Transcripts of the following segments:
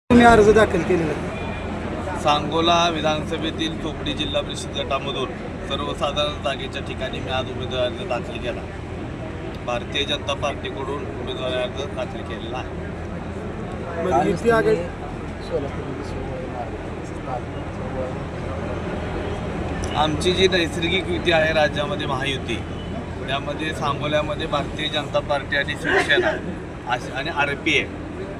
तुम्ही अर्ज दाखल केलेला आहे? सांगोला विधानसभेतील चोपडी जिल्हा परिषद गटामधून सर्वसाधारण जागेच्या ठिकाणी मी आज उमेदवारी अर्ज दाखल केला. भारतीय जनता पार्टीकडून उमेदवारी अर्ज दाखल केलेला आहे. मग युती आघाडी आमची जी नैसर्गिक युती आहे राज्यामध्ये महायुती, त्यामध्ये सांगोल्यामध्ये भारतीय जनता पार्टी आणि शिवसेना आणि RPI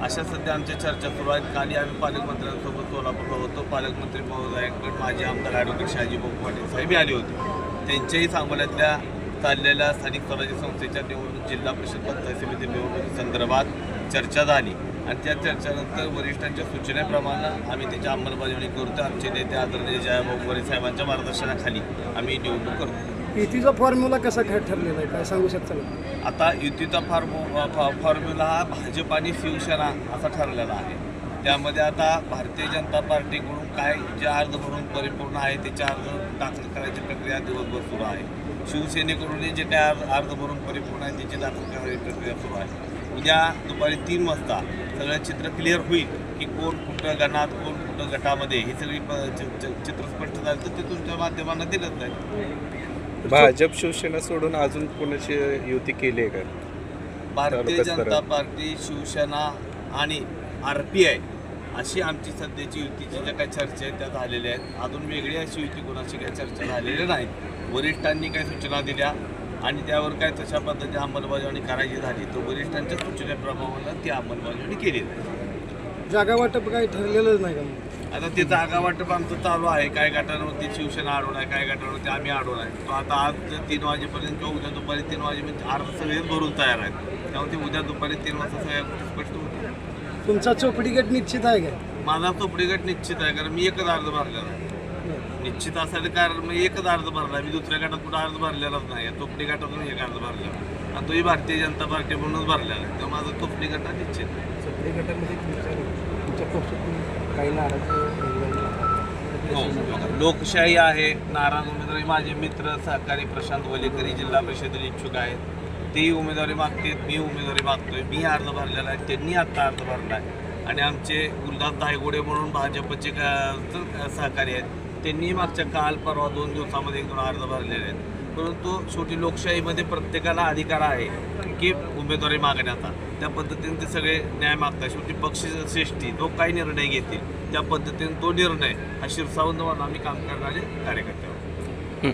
अशा सध्या आमच्या चर्चा सुरू आहेत. काली आम्ही पालकमंत्र्यांसोबत सोलापूरला होतो. पालकमंत्री महोदयांकडे माजी आमदार ॲडव्होकेट शहाजीभाऊ पाटील साहेब आले होते. त्यांच्याही सांगोल्यातल्या चाललेल्या स्थानिक स्वराज्य संस्थेच्या निवडणूक जिल्हा परिषद पंचायत समिती निवडणुकीसंदर्भात चर्चा झाली आणि त्या चर्चेनंतर वरिष्ठांच्या सूचनेप्रमाणे आम्ही त्याची अंमलबजावणी करतो. आमचे नेते आदरणीय जयाभाऊ गोरे साहेबांच्या मार्गदर्शनाखाली आम्ही निवडणूक करतो. युतीचा फॉर्म्युला कसा ठरलेला आहे, काय सांगू शकता ना? आता युतीचा फॉर्म्युला हा भाजप आणि शिवसेना असा ठरलेला आहे. त्यामध्ये आता भारतीय जनता पार्टीकडून काय जे अर्ज भरून परिपूर्ण आहे त्याचे अर्ज दाखल करायची प्रक्रिया दिवसभर सुरू आहे. शिवसेनेकडून जे काय अर्ज भरून परिपूर्ण आहे त्याची दाखल करायची प्रक्रिया सुरू आहे. उद्या दुपारी 3 वाजता सगळं चित्र क्लिअर होईल की कोण कुठं गणात कोण कुठं गटामध्ये ही सगळी चित्र स्पष्ट झालं तर ते तुमच्या माध्यमांना दिलंच नाही. भाजप शिवसेना सोडून अजून कोणाची युती केली आहे का? भारतीय जनता पार्टी, शिवसेना आणि RPI अशी आमची सध्याची युतीची ज्या काही चर्चा आहेत त्या झालेल्या आहेत. अजून वेगळी अशी युती कोणाची काही चर्चा झालेली नाहीत. वरिष्ठांनी काही सूचना दिल्या आणि त्यावर काय तशा पद्धतीने अंमलबजावणी करायची झाली तर वरिष्ठांच्या सूचनेप्रमाणे ती अंमलबजावणी केली जाईल. जागा वाटप काही ठरलेलंच नाही का? आता ते जागा वाटप आमचं चालू आहे. काय गटांवरती शिवसेना अडवून आहे, काय गटांवरती आम्ही अडवून आहे. तो आता आज 3 वाजेपर्यंत किंवा उद्या दुपारी 3 वाजेपर्यंत अर्ज सगळे भरून तयार आहेत. त्यामुळे ते उद्या दुपारी 3 वाजता सगळ्या गोष्टी स्पष्ट होतील. तुमचा चोपडी गट निश्चित आहे का? माझा चोपडी गट निश्चित आहे, कारण मी एकच अर्ज भरलेला आहे. निश्चित असायला कारण मी एकच अर्ज भरला. मी दुसऱ्या गटात कुठं अर्ज भरलेलाच नाही. चोपडी गटातून एक अर्ज भरलेला आणि तोही भारतीय जनता पार्टी म्हणूनच भरलेला आहे. तर माझा चोपडी गट निश्चित आहे. हो, लोकशाही आहे. नाराज उमेदवारी माझे मित्र सहकारी प्रशांत वलेकरी जिल्हा परिषदेला इच्छुक आहेत. तेही उमेदवारी मागतात, मी उमेदवारी मागतोय. मी अर्ज भरलेला आहे, त्यांनी आत्ता अर्ज भरला आहे. आणि आमचे उल्हास धायगुडे म्हणून भाजपचे सहकारी आहेत, त्यांनी मागच्या काल परवा 2 दिवसामध्ये 1-2 अर्ज भरलेले आहेत. परंतु शेवटी लोकशाहीमध्ये प्रत्येकाला अधिकार आहे की उमेदवारी मागण्याचा. त्या पद्धतीने ते सगळे न्याय मागतात. शेवटी पक्षश्रेष्ठी जो काही निर्णय घेतील त्या पद्धतीने तो निर्णय हा शिरसावून आम्ही काम करणारे कार्यकर्ते आहोत.